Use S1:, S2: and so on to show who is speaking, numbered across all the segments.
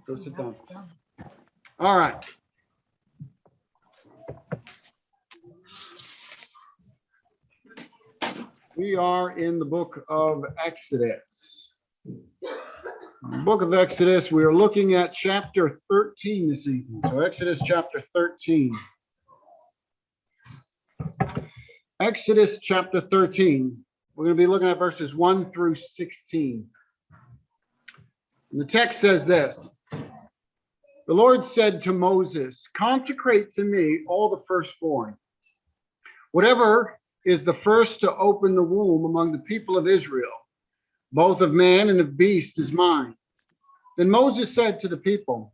S1: Go sit down. All right. We are in the book of Exodus. Book of Exodus, we are looking at chapter 13 this evening. So Exodus chapter 13. Exodus chapter 13. We're going to be looking at verses 1 through 16. And the text says this. The Lord said to Moses, consecrate to me all the firstborn. Whatever is the first to open the womb among the people of Israel, both of man and of beast is mine. Then Moses said to the people,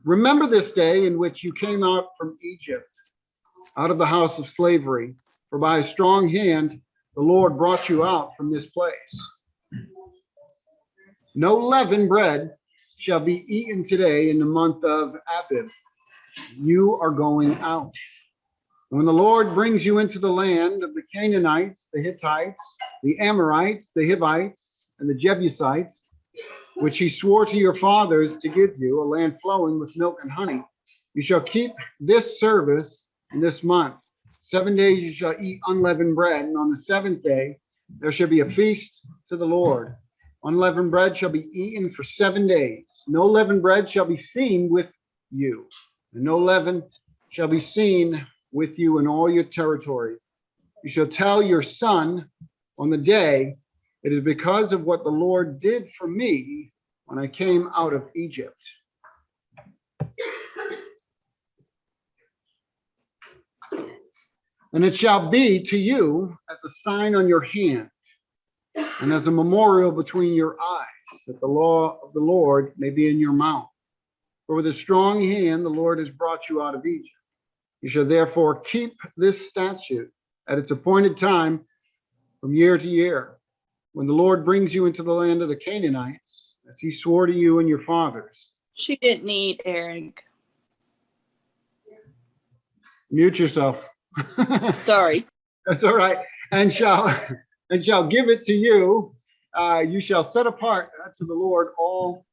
S1: remember this day in which you came out from Egypt, out of the house of slavery, for by a strong hand the Lord brought you out from this place. No leavened bread shall be eaten today in the month of Abib. You are going out. When the Lord brings you into the land of the Canaanites, the Hittites, the Amorites, the Hivites, and the Jebusites, which he swore to your fathers to give you, a land flowing with milk and honey, you shall keep this service in this month. 7 days you shall eat unleavened bread, and on the seventh day there shall be a feast to the Lord. Unleavened bread shall be eaten for 7 days. No leavened bread shall be seen with you, and no leaven shall be seen with you in all your territory. You shall tell your son on the day, it is because of what the Lord did for me when I came out of Egypt. And it shall be to you as a sign on your hand and as a memorial between your eyes, that the law of the Lord may be in your mouth. For with a strong hand the Lord has brought you out of Egypt. You shall therefore keep this statute at its appointed time from year to year, when the Lord brings you into the land of the Canaanites, as he swore to you and your fathers.
S2: She didn't eat, Eric.
S1: Mute yourself.
S2: Sorry.
S1: That's all right. And shall give it to you. You shall set apart to the Lord all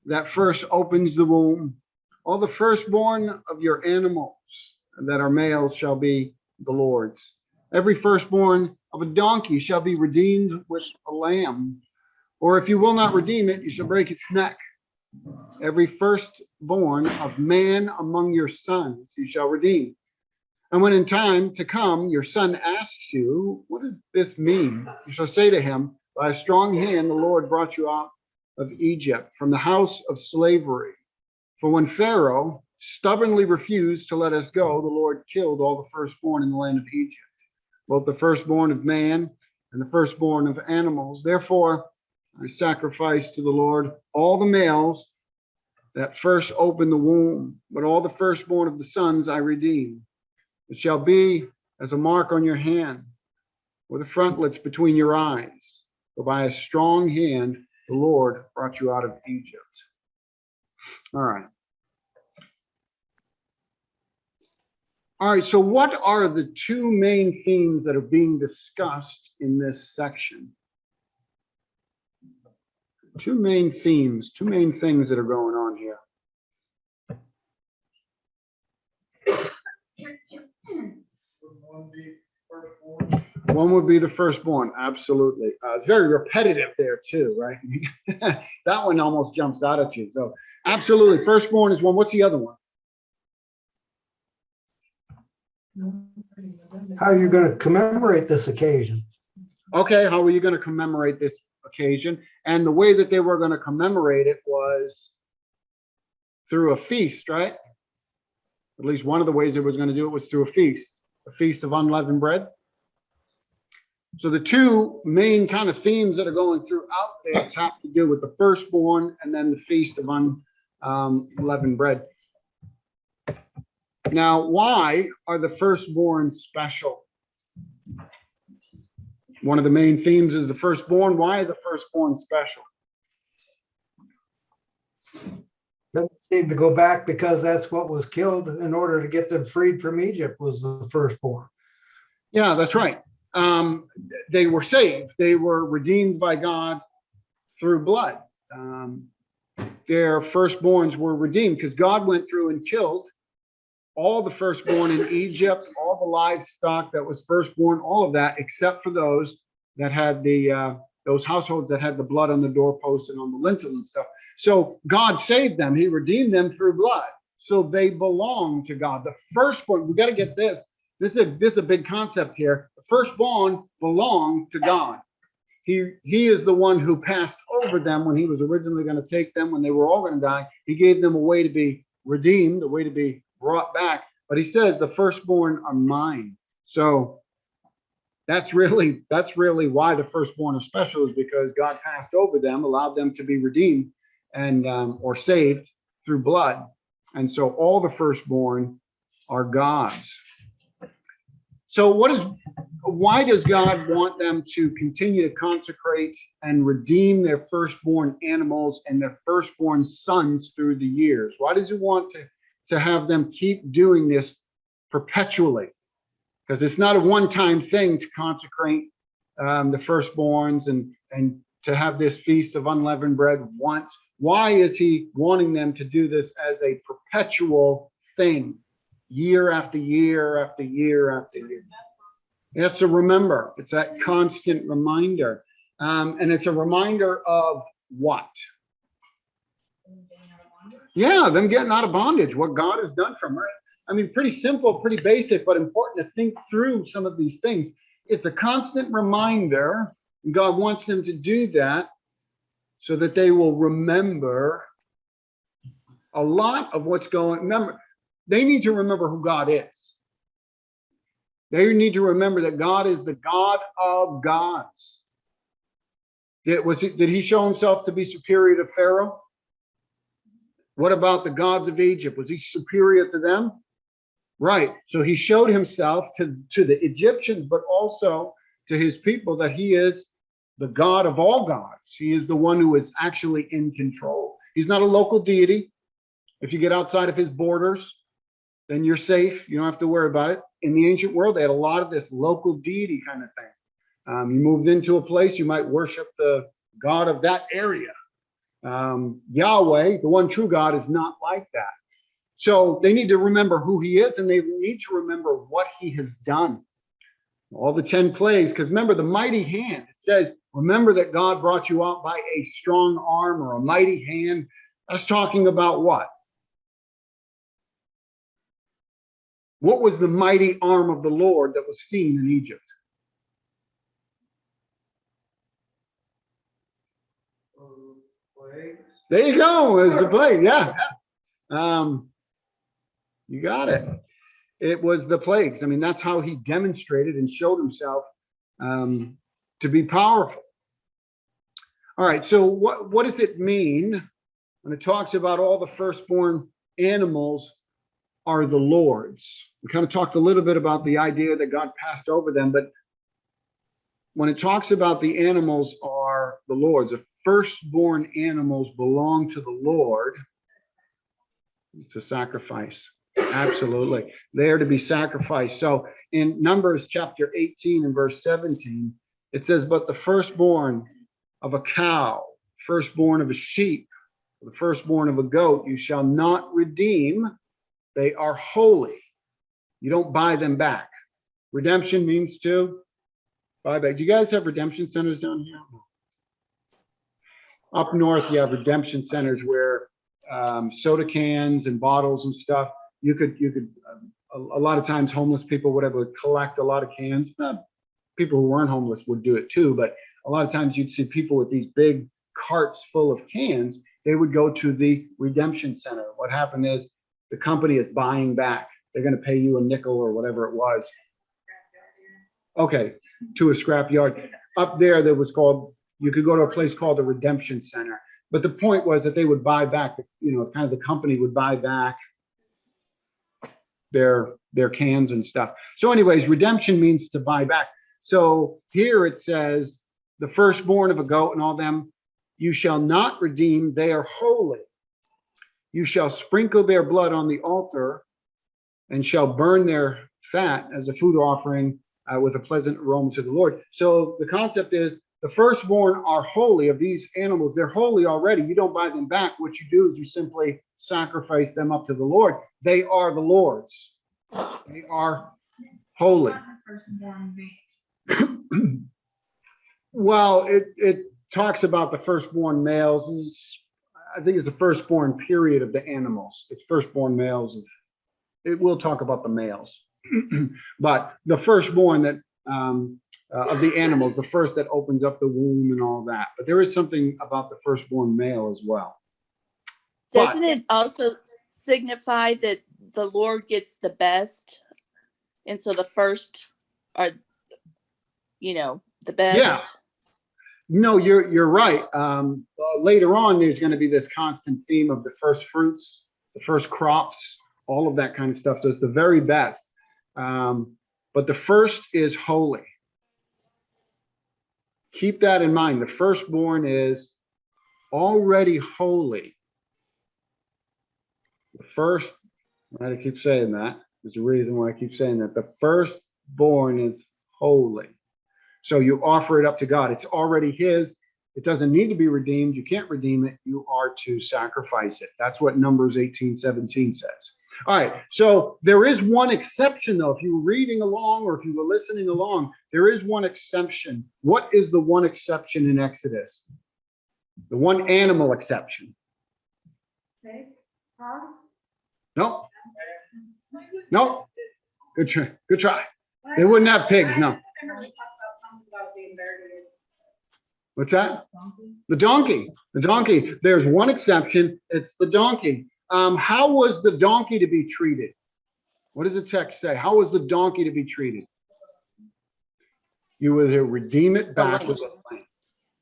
S1: that first opens the womb, all the firstborn of your animals that are males shall be the Lord's. Every firstborn of a donkey shall be redeemed with a lamb, or if you will not redeem it, you shall break its neck. Every firstborn of man among your sons you shall redeem. And when in time to come your son asks you, what does this mean? You shall say to him, by a strong hand the Lord brought you out of Egypt, from the house of slavery. For when Pharaoh stubbornly refused to let us go, the Lord killed all the firstborn in the land of Egypt, both the firstborn of man and the firstborn of animals. Therefore, I sacrifice to the Lord all the males that first open the womb, but all the firstborn of the sons I redeem. It shall be as a mark on your hand, or the frontlets between your eyes. For by a strong hand the Lord brought you out of Egypt. All right. All right, so what are the two main themes that are being discussed in this section? Two main themes, two main things that are going on here. One would be the firstborn, absolutely. Very repetitive there too, right? That one almost jumps out at you. So absolutely, firstborn is one. What's the other one?
S3: How are you going to commemorate this occasion?
S1: Okay, how are you going to commemorate this occasion? And the way that they were going to commemorate it was through a feast, right? At least one of the ways it was going to do it was through a feast of unleavened bread. So the two main kind of themes that are going throughout this have to do with the firstborn and then the feast of unleavened bread. Now, why are the firstborn special? One of the main themes is the firstborn. Why are the firstborn special?
S3: Doesn't seem to go back because that's what was killed in order to get them freed from Egypt was the firstborn.
S1: Yeah, that's right. They were saved. They were redeemed by God through blood. their firstborns were redeemed, because God went through and killed all the firstborn in Egypt, all the livestock that was firstborn, all of that, except for those that had those households that had the blood on the doorpost and on the lintel and stuff. So God saved them. He redeemed them through blood. So they belong to God. The firstborn, we got to get this. This is a big concept here. The firstborn belonged to God. He is the one who passed over them when he was originally going to take them, when they were all going to die. He gave them a way to be redeemed, a way to be brought back. But he says the firstborn are mine. So that's really why the firstborn are special, is because God passed over them, allowed them to be redeemed and or saved through blood. And so all the firstborn are God's. So why does God want them to continue to consecrate and redeem their firstborn animals and their firstborn sons through the years? Why does he want to have them keep doing this perpetually? Because it's not a one-time thing to consecrate the firstborns and to have this feast of unleavened bread once. Why is he wanting them to do this as a perpetual thing, year after year after year after year? It's a remember. It's that constant reminder. And it's a reminder of what? Yeah, them getting out of bondage, what God has done for them. I mean, pretty simple, pretty basic, but important to think through some of these things. It's a constant reminder, and God wants them to do that so that they will remember a lot of what's going on. Remember, they need to remember who God is. They need to remember that God is the God of gods. Did he show himself to be superior to Pharaoh? What about the gods of Egypt? Was he superior to them? Right. So he showed himself to the Egyptians, but also to his people, that he is the God of all gods. He is the one who is actually in control. He's not a local deity. If you get outside of his borders, then you're safe. You don't have to worry about it. In the ancient world, they had a lot of this local deity kind of thing. You moved into a place, you might worship the God of that area. Yahweh, the one true God, is not like that. So they need to remember who he is, and they need to remember what he has done. All the 10 plagues, because remember the mighty hand. It says, remember that God brought you out by a strong arm or a mighty hand. That's talking about what? What was the mighty arm of the Lord that was seen in Egypt? There you go. There's the plague. Yeah. You got it. It was the plagues. I mean, that's how he demonstrated and showed himself to be powerful. All right. So what does it mean when it talks about all the firstborn animals are the Lord's? We kind of talked a little bit about the idea that God passed over them, but when it talks about the animals are the Lord's, the firstborn animals belong to the Lord. It's a sacrifice. Absolutely. They are to be sacrificed. So in Numbers chapter 18 and verse 17, it says, but the firstborn of a cow, firstborn of a sheep, the firstborn of a goat, you shall not redeem. They are holy. You don't buy them back. Redemption means to buy back. Do you guys have redemption centers down here? Up north, you have redemption centers where soda cans and bottles and stuff, you could a lot of times homeless people, whatever, would collect a lot of cans. People who weren't homeless would do it too, but a lot of times you'd see people with these big carts full of cans. They would go to the redemption center. What happened is the company is buying back. They're going to pay you a nickel or whatever it was. Okay, to a scrap yard. Up there was called, you could go to a place called the Redemption Center. But the point was that they would buy back, kind of the company would buy back their cans and stuff. So anyways, redemption means to buy back. So here it says, the firstborn of a goat and all them, you shall not redeem, they are holy. You shall sprinkle their blood on the altar and shall burn their fat as a food offering with a pleasant aroma to the Lord. So the concept is the firstborn are holy of these animals. They're holy already. You don't buy them back. What you do is you simply sacrifice them up to the Lord. They are the Lord's. They are holy. Well, it talks about the firstborn males. I think it's the firstborn period of the animals. It's firstborn males. It will talk about the males, but the firstborn that of the animals, the first that opens up the womb and all that. But there is something about the firstborn male as well.
S2: Doesn't it also signify that the Lord gets the best? And so the first are, the best.
S1: Yeah. No, you're right. Later on, there's going to be this constant theme of the first fruits, the first crops, all of that kind of stuff. So it's the very best. But the first is holy. Keep that in mind. The firstborn is already holy. The first, I keep saying that. There's a reason why I keep saying that. The firstborn is holy. So you offer it up to God. It's already his. It doesn't need to be redeemed. You can't redeem it. You are to sacrifice it. That's what Numbers 18:17 says. All right. So there is one exception, though. If you were reading along or if you were listening along, there is one exception. What is the one exception in Exodus? The one animal exception. No. No. Good try. Good try. They wouldn't have pigs. No. What's that? The donkey. The donkey. There's one exception. It's the donkey. How was the donkey to be treated? What does the text say? How was the donkey to be treated? You were to redeem it back with a lamb.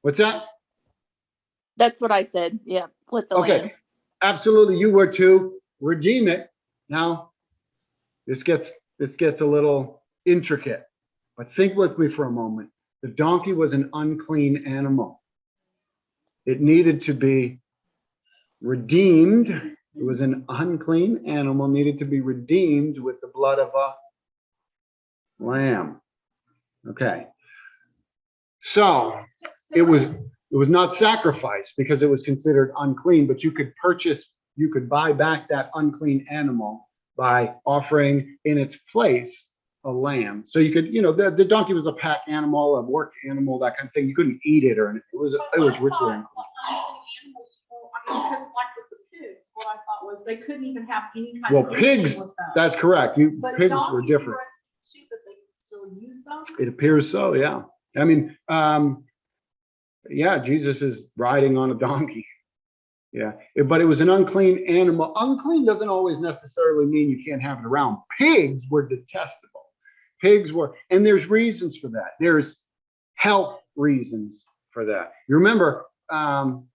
S1: What's that?
S2: That's what I said. Yeah, with the lamb.
S1: Absolutely. You were to redeem it. Now, this gets a little intricate, but think with me for a moment. The donkey was an unclean animal. It needed to be redeemed. It was an unclean animal, needed to be redeemed with the blood of a lamb. Okay. So it was not sacrificed because it was considered unclean, but you could buy back that unclean animal by offering in its place a lamb. So you could, the donkey was a pack animal, a work animal, that kind of thing. You couldn't eat it or anything. It was ritually unclean.
S4: Because like with the pigs, what I thought was they couldn't even have any kind of.
S1: Well, pigs, that's correct. Pigs were different.
S4: That they could still use them?
S1: It appears so, yeah. I mean, Jesus is riding on a donkey. Yeah, but it was an unclean animal. Unclean doesn't always necessarily mean you can't have it around. Pigs were detestable. Pigs were, and there's reasons for that. There's health reasons for that. You remember,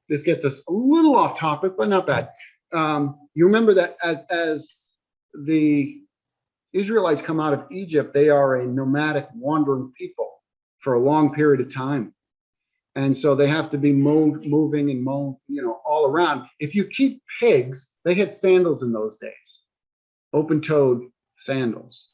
S1: this gets us a little off topic, but not bad. You remember that as the Israelites come out of Egypt, they are a nomadic, wandering people for a long period of time. And so they have to be moving and all around. If you keep pigs, they had sandals in those days, open-toed sandals.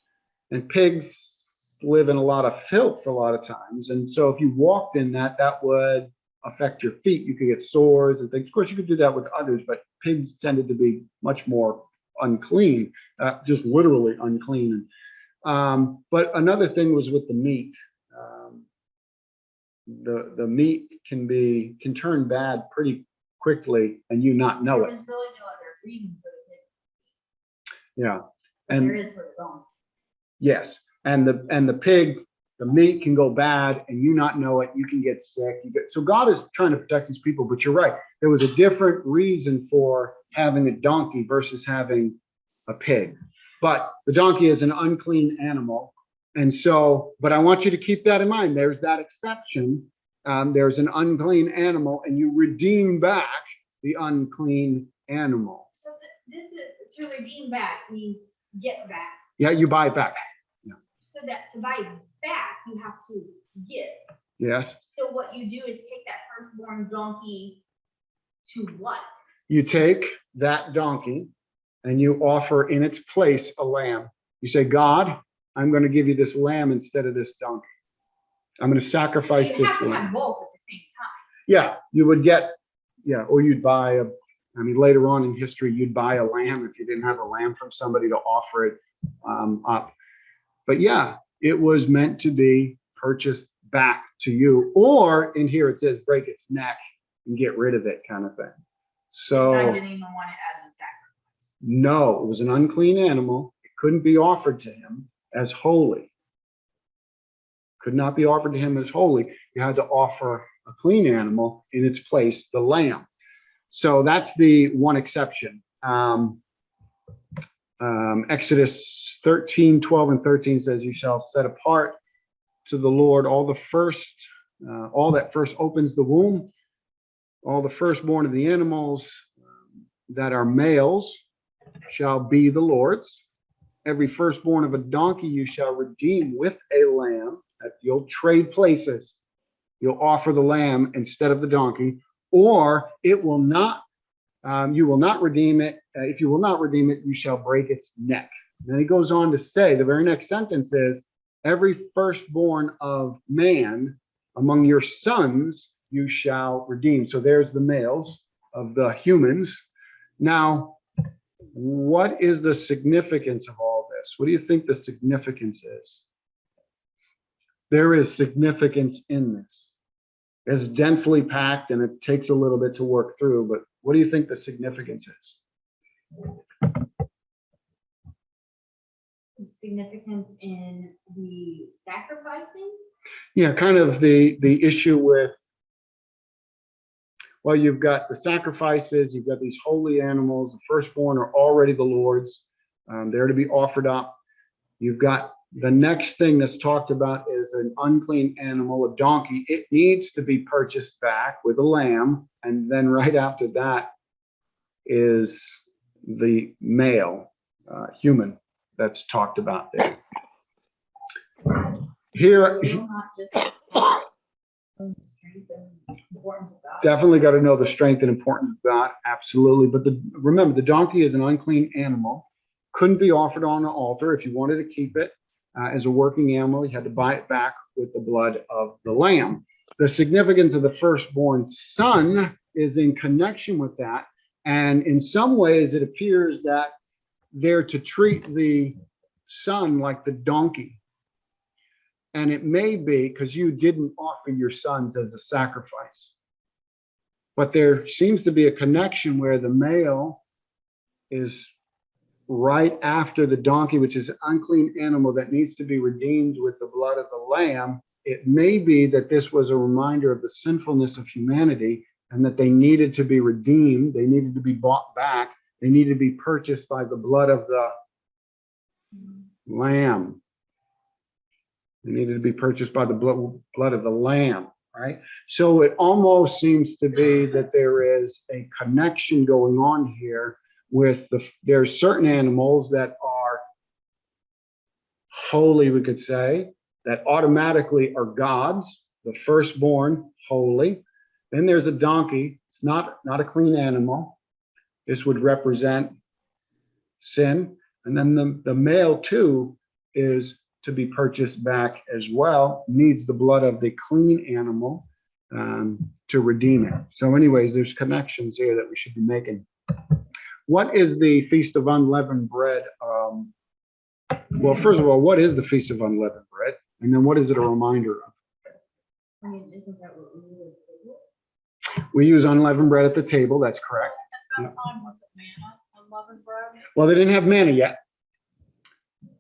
S1: And pigs live in a lot of filth a lot of times. And so if you walked in that would affect your feet. You could get sores and things. Of course, you could do that with others, but pigs tended to be much more unclean, just literally unclean. But another thing was with the meat. The meat can turn bad pretty quickly and you not know it.
S4: There is really no other reason for the pig.
S1: Yeah. And
S4: there is for the bone.
S1: Yes. And the pig, the meat can go bad and you not know it. You can get sick. So God is trying to protect his people, but you're right. There was a different reason for having a donkey versus having a pig. But the donkey is an unclean animal. And so, but I want you to keep that in mind. There's that exception. There's an unclean animal and you redeem back the unclean animal.
S4: So this is to redeem back means get back.
S1: Yeah, you buy it back. Yeah.
S4: So that to buy back, you have to give.
S1: Yes.
S4: So what you do is take that firstborn donkey to what?
S1: You take that donkey and you offer in its place a lamb. You say, God, I'm going to give you this lamb instead of this donkey. I'm going to sacrifice
S4: You
S1: this
S4: have to
S1: lamb.
S4: have both at the same time.
S1: Yeah, you would get, yeah, or you'd buy later on in history, you'd buy a lamb if you didn't have a lamb from somebody to offer it up. But yeah, it was meant to be purchased back to you. Or in here it says break its neck and get rid of it kind of thing.
S4: God
S1: So
S4: didn't even want it as a sacrifice.
S1: no, it was an unclean animal. It couldn't be offered to him as holy. Could not be offered to him as holy. You had to offer a clean animal in its place, the lamb. So that's the one exception. Exodus 13, 12, and 13 says, you shall set apart to the Lord all that first opens the womb, all the firstborn of the animals that are males shall be the Lord's. Every firstborn of a donkey you shall redeem with a lamb. You'll trade places. You'll offer the lamb instead of the donkey, or it will not. You will not redeem it. If you will not redeem it, you shall break its neck. And then he goes on to say, the very next sentence is, every firstborn of man among your sons you shall redeem. So there's the males of the humans. Now, what is the significance of all this? What do you think the significance is? There is significance in this. It's densely packed and it takes a little bit to work through, but what do you think the significance is?
S5: Significance in the sacrificing?
S1: Yeah, kind of the issue with, well, you've got the sacrifices, you've got these holy animals, the firstborn are already the Lord's. They're to be offered up. You've got the next thing that's talked about is an unclean animal, a donkey. It needs to be purchased back with a lamb. And then right after that is the male human that's talked about there. Here,
S5: Not just strength and importance of God.
S1: definitely got to know the strength and importance of God. Absolutely. But remember, the donkey is an unclean animal. Couldn't be offered on an altar. If you wanted to keep it as a working animal, you had to buy it back with the blood of the lamb. The significance of the firstborn son is in connection with that. And in some ways, it appears that they're to treat the son like the donkey. And it may be because you didn't offer your sons as a sacrifice. But there seems to be a connection where the male is right after the donkey, which is an unclean animal that needs to be redeemed with the blood of the lamb. It may be that this was a reminder of the sinfulness of humanity and that they needed to be redeemed. They needed to be bought back. They needed to be purchased by the blood of the lamb. They needed to be purchased by the blood of the lamb, right? So it almost seems to be that there is a connection going on here with there's certain animals that are holy, we could say, that automatically are God's, the firstborn, holy. Then there's a donkey. It's not a clean animal. This would represent sin. And then the male too is to be purchased back as well, needs the blood of the clean animal to redeem it. So anyways, there's connections here that we should be making. What is the Feast of Unleavened Bread? Well, first of all, what is the Feast of Unleavened Bread? And then what is it a reminder of?
S5: I mean, isn't that what we would do?
S1: We use unleavened bread at the table. That's correct.
S4: At that time, was it manna, unleavened bread?
S1: Well, they didn't have manna yet.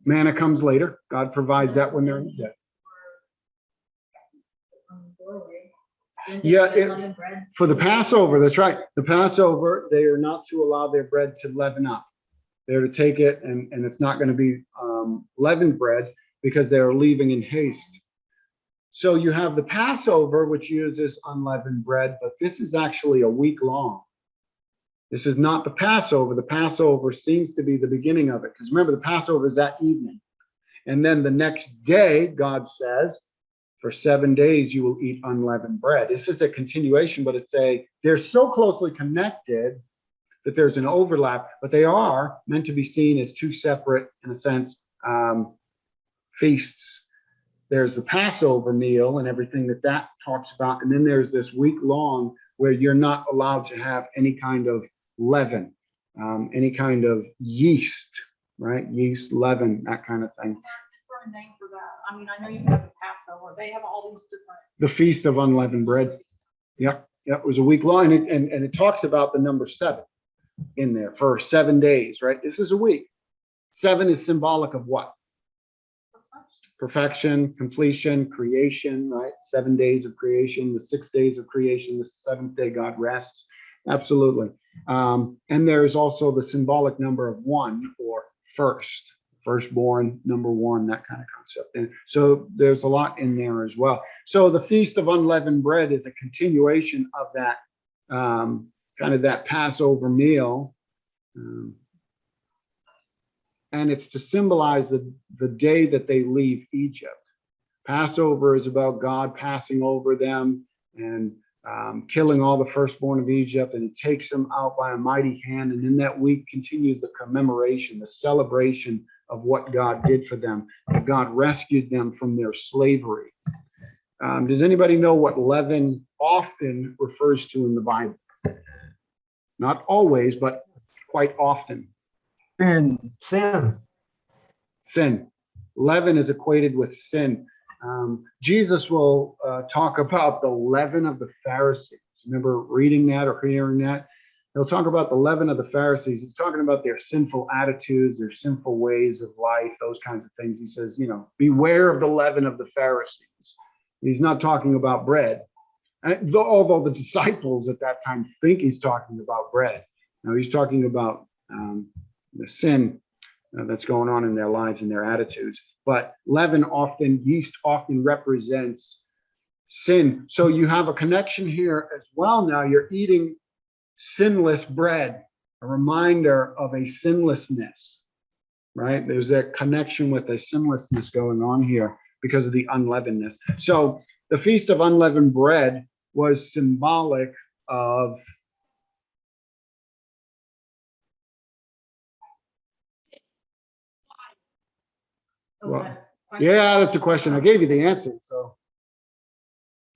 S1: Manna comes later. God provides that when they're in debt.
S5: On the doorway.
S1: Yeah,
S5: Unleavened bread.
S1: For the Passover, that's right. The Passover, they are not to allow their bread to leaven up. They're to take it, and it's not going to be leavened bread because they are leaving in haste. So you have the Passover, which uses unleavened bread, but this is actually a week long. This is not the Passover. The Passover seems to be the beginning of it. Because remember, the Passover is that evening. And then the next day, God says, for 7 days, you will eat unleavened bread. This is a continuation, but they're so closely connected that there's an overlap, but they are meant to be seen as two separate, in a sense, feasts. there's the Passover meal and everything that talks about. And then there's this week long where you're not allowed to have any kind of leaven, any kind of yeast, right? Yeast, leaven, that kind of thing.
S4: Is there a name for that? I mean, I know you have the Passover. They have all these different.
S1: The Feast of Unleavened Bread. Yep. It was a week long. And it talks about the number 7 in there for 7 days, right? This is a week. 7 is symbolic of what? Perfection, completion, creation, right? 7 days of creation, the 6 days of creation, the 7th day God rests. Absolutely. And there's also the symbolic number of 1 or firstborn, number 1, that kind of concept. And so there's a lot in there as well. So the Feast of Unleavened Bread is a continuation of that kind of that Passover meal. And it's to symbolize the day that they leave Egypt. Passover is about God passing over them and killing all the firstborn of Egypt, and it takes them out by a mighty hand. And in that week continues the commemoration, the celebration of what God did for them, that God rescued them from their slavery. Does anybody know what leaven often refers to in the Bible? Not always, but quite often.
S3: Sin.
S1: Sin. Leaven is equated with sin. Jesus will talk about the leaven of the Pharisees. Remember reading that or hearing that? He'll talk about the leaven of the Pharisees. He's talking about their sinful attitudes, their sinful ways of life, those kinds of things. He says, beware of the leaven of the Pharisees. He's not talking about bread, although the disciples at that time think he's talking about bread. No, he's talking about the sin that's going on in their lives and their attitudes. But yeast often represents sin. So you have a connection here as well. Now you're eating sinless bread, a reminder of a sinlessness, right? There's that connection with a sinlessness going on here because of the unleavenedness. So the Feast of Unleavened Bread was symbolic of well, yeah, that's a question. I gave you the answer, so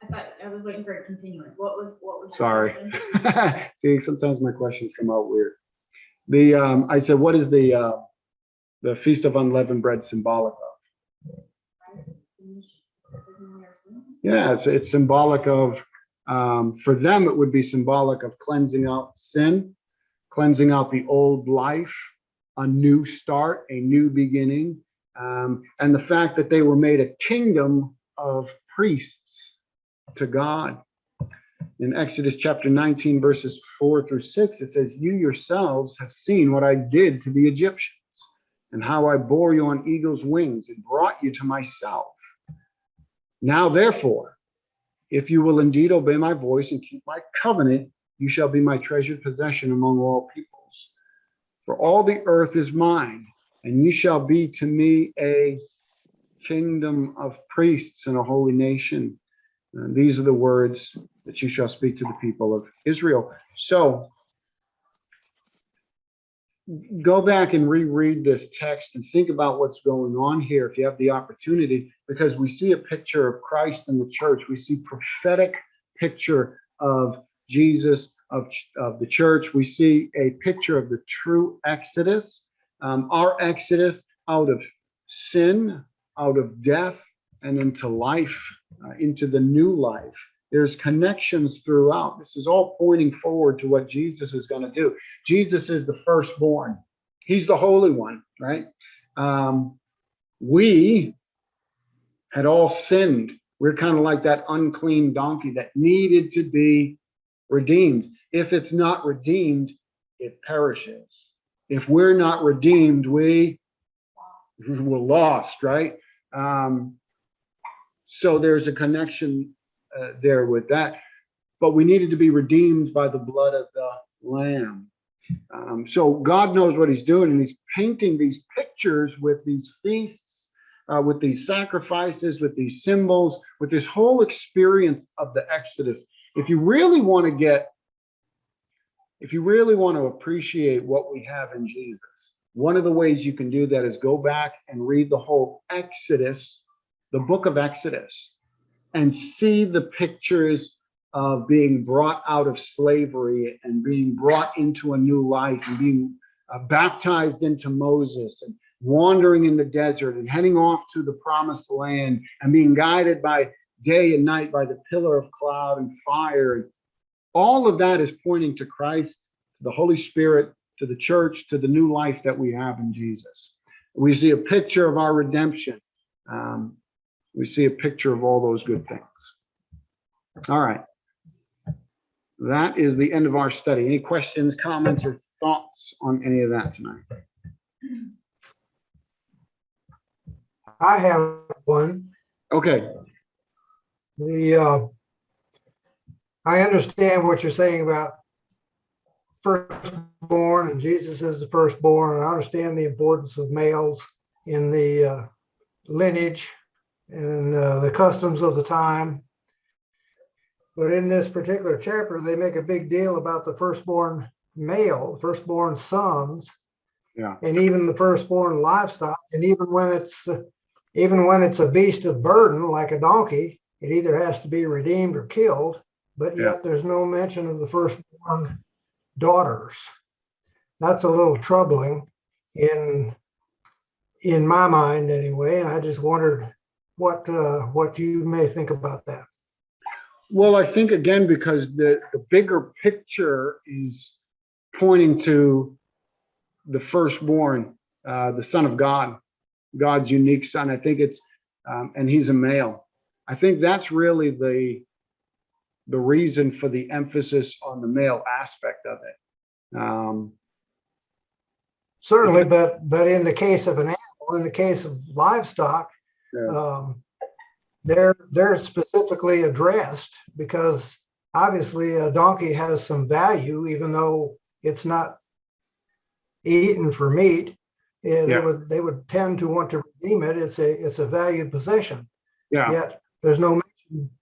S5: I thought I was waiting for it continuing. What was the
S1: sorry.
S5: question?
S1: See, sometimes my questions come out weird. I said, what is the Feast of Unleavened Bread symbolic of? Yeah, it's symbolic of, for them, it would be symbolic of cleansing out sin, cleansing out the old life, a new start, a new beginning, and the fact that they were made a kingdom of priests to God. In Exodus chapter 19, verses 4-6, it says, you yourselves have seen what I did to the Egyptians and how I bore you on eagle's wings and brought you to myself. Now, therefore, if you will indeed obey my voice and keep my covenant, you shall be my treasured possession among all peoples. For all the earth is mine, and you shall be to me a kingdom of priests and a holy nation. And these are the words that you shall speak to the people of Israel. So go back and reread this text and think about what's going on here if you have the opportunity, because we see a picture of Christ in the church. We see prophetic picture of Jesus, of the church. We see a picture of the true Exodus, our Exodus out of sin, out of death, and into life, into the new life. There's connections throughout. This is all pointing forward to what Jesus is going to do. Jesus is the firstborn. He's the Holy One, right? We had all sinned. We're kind of like that unclean donkey that needed to be redeemed. If it's not redeemed, it perishes. If we're not redeemed, we're lost, right? So there's a connection there with that, but we needed to be redeemed by the blood of the Lamb. So God knows what he's doing, and he's painting these pictures with these feasts, with these sacrifices, with these symbols, with this whole experience of the Exodus. If you really want to appreciate what we have in Jesus, one of the ways you can do that is go back and read the whole Exodus the book of Exodus and see the pictures of being brought out of slavery and being brought into a new life and being baptized into Moses and wandering in the desert and heading off to the promised land and being guided by day and night by the pillar of cloud and fire. And all of that is pointing to Christ, to the Holy Spirit, to the church, to the new life that we have in Jesus. We see a picture of our redemption. We see a picture of all those good things. All right. That is the end of our study. Any questions, comments, or thoughts on any of that tonight?
S3: I have one.
S1: Okay.
S3: I understand what you're saying about firstborn, and Jesus is the firstborn, and I understand the importance of males in the lineage and the customs of the time. But in this particular chapter, they make a big deal about the firstborn male, firstborn sons,
S1: Yeah.
S3: and even the firstborn livestock. And even when it's a beast of burden like a donkey, it either has to be redeemed or killed. But yet there's no mention of the firstborn daughters. That's a little troubling in my mind anyway. And I just wondered what you may think about that.
S1: Well, I think again, because the bigger picture is pointing to the firstborn, the Son of God, God's unique son. I think it's, and he's a male. I think that's really the reason for the emphasis on the male aspect of it.
S3: Certainly, but in the case of an animal, in the case of livestock, they're specifically addressed because obviously a donkey has some value, even though it's not eaten for meat. They would tend to want to redeem it. It's a valued possession.
S1: Yeah.
S3: Yet there's no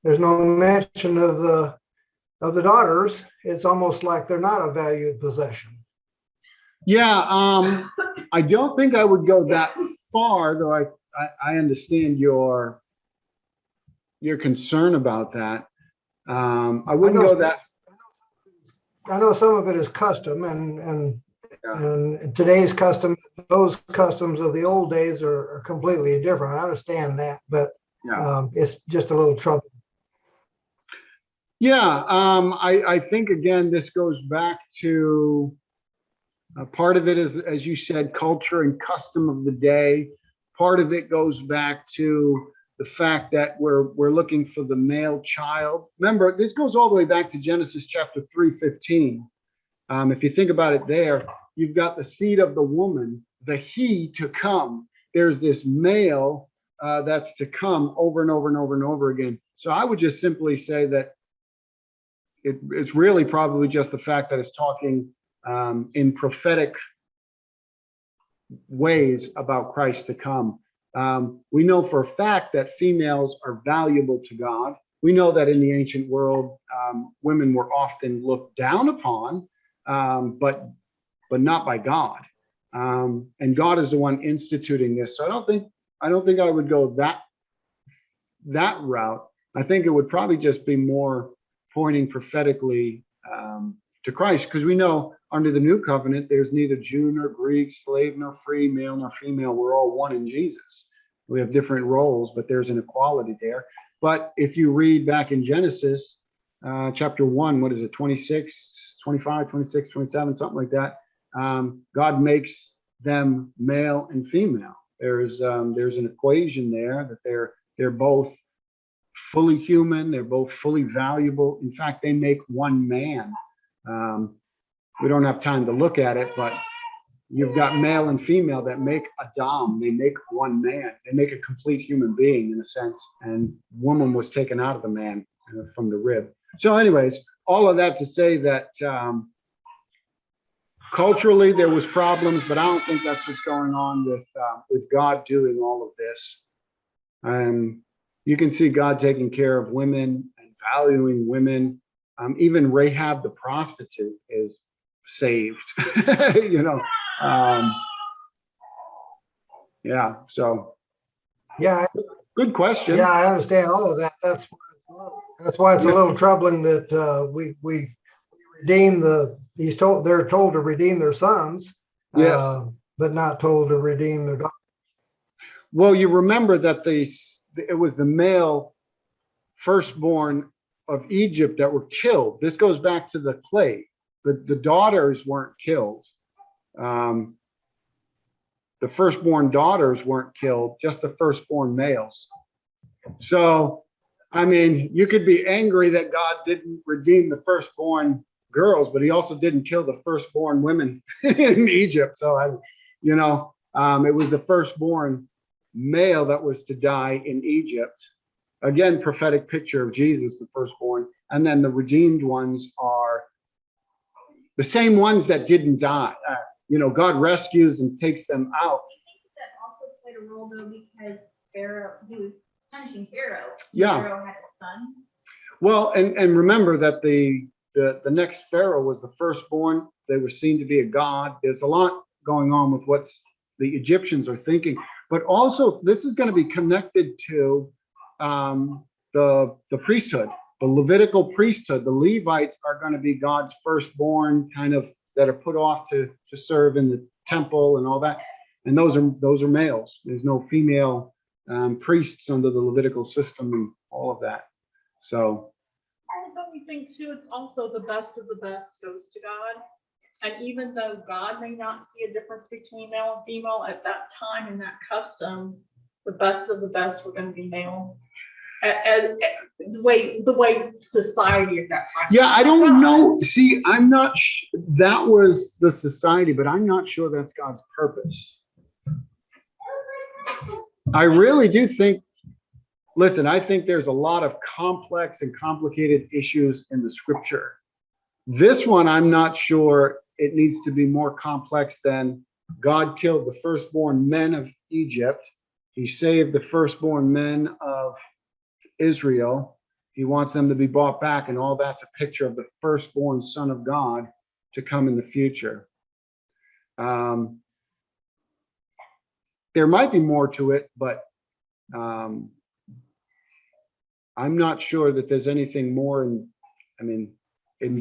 S3: mention of the daughters. It's almost like they're not a valued possession.
S1: Yeah. I don't think I would go that far, though. I understand your concern about that. I wouldn't go that.
S3: I know some of it is custom, and today's custom, those customs of the old days are completely different. I understand that, but it's just a little trouble.
S1: Yeah, I think again, this goes back to part of it is, as you said, culture and custom of the day. Part of it goes back to the fact that we're looking for the male child. Remember, this goes all the way back to Genesis chapter 3:15. If you think about it there, you've got the seed of the woman, the he to come. There's this male that's to come over and over and over and over again. So I would just simply say that it's really probably just the fact that it's talking in prophetic ways about Christ to come. We know for a fact that females are valuable to God. We know that in the ancient world, women were often looked down upon, but not by God. And God is the one instituting this. So I don't think I would go that route. I think it would probably just be more pointing prophetically to Christ, because we know under the new covenant, there's neither Jew nor Greek, slave nor free, male nor female. We're all one in Jesus. We have different roles, but there's an equality there. But if you read back in Genesis chapter 1, what is it, 26, 25, 26, 27, something like that, God makes them male and female. There's an equation there that they're both fully human. They're both fully valuable. In fact, they make one man. We don't have time to look at it, but you've got male and female that make Adam. They make one man. They make a complete human being in a sense. And woman was taken out of the man from the rib. So anyways, all of that to say that culturally there was problems, but I don't think that's what's going on with God doing all of this. You can see God taking care of women and valuing women. Even Rahab the prostitute is saved. Yeah. So.
S3: Yeah,
S1: Good question.
S3: Yeah, I understand all of that. That's why it's a little troubling that we redeem they're told to redeem their sons,
S1: Yes.
S3: but not told to redeem their daughters.
S1: Well, you remember that it was the male firstborn of Egypt that were killed. This goes back to the plague. The daughters weren't killed. The firstborn daughters weren't killed, just the firstborn males. So, I mean, you could be angry that God didn't redeem the firstborn girls, but he also didn't kill the firstborn women in Egypt. So, it was the firstborn male that was to die in Egypt. Again, prophetic picture of Jesus, the firstborn. And then the redeemed ones are the same ones that didn't die. God rescues and takes them out.
S5: I think that also played a role though, because Pharaoh, he was punishing Pharaoh.
S1: Yeah.
S5: Pharaoh had a son.
S1: Well, and remember that the next Pharaoh was the firstborn. They were seen to be a god. There's a lot going on with what the Egyptians are thinking, but also this is going to be connected to the priesthood, the Levitical priesthood. The Levites are going to be God's firstborn, kind of, that are put off to serve in the temple and all that. And those are males. There's no female priests under the Levitical system and all of that. So.
S4: Don't we think too, it's also the best of the best goes to God. And even though God may not see a difference between male and female at that time in that custom, the best of the best were going to be male. And the way society at that time.
S1: Yeah, I don't know. See, I'm not. That was the society, but I'm not sure that's God's purpose. I really do think. Listen, I think there's a lot of complex and complicated issues in the scripture. This one, I'm not sure it needs to be more complex than God killed the firstborn men of Egypt. He saved the firstborn men of Israel. He wants them to be bought back, and all that's a picture of the firstborn Son of God to come in the future. There might be more to it, but I'm not sure that there's anything more in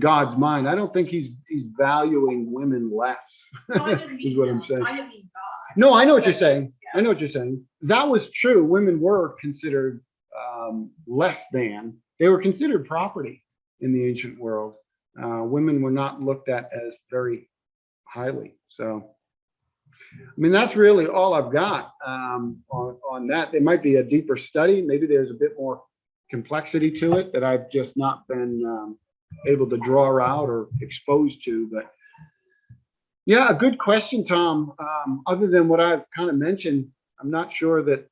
S1: God's mind. I don't think he's valuing women less.
S4: No, I didn't mean
S1: is what
S4: them.
S1: I'm saying.
S4: I didn't mean God.
S1: No, I know what you're
S4: That's
S1: saying.
S4: just, yeah.
S1: I know what you're saying. That was true. Women were considered less than. They were considered property in the ancient world. Women were not looked at as very highly. So, that's really all I've got on that. There might be a deeper study. Maybe there's a bit more complexity to it that I've just not been able to draw out or exposed to. But yeah, a good question, Tom. Other than what I've kind of mentioned, I'm not sure that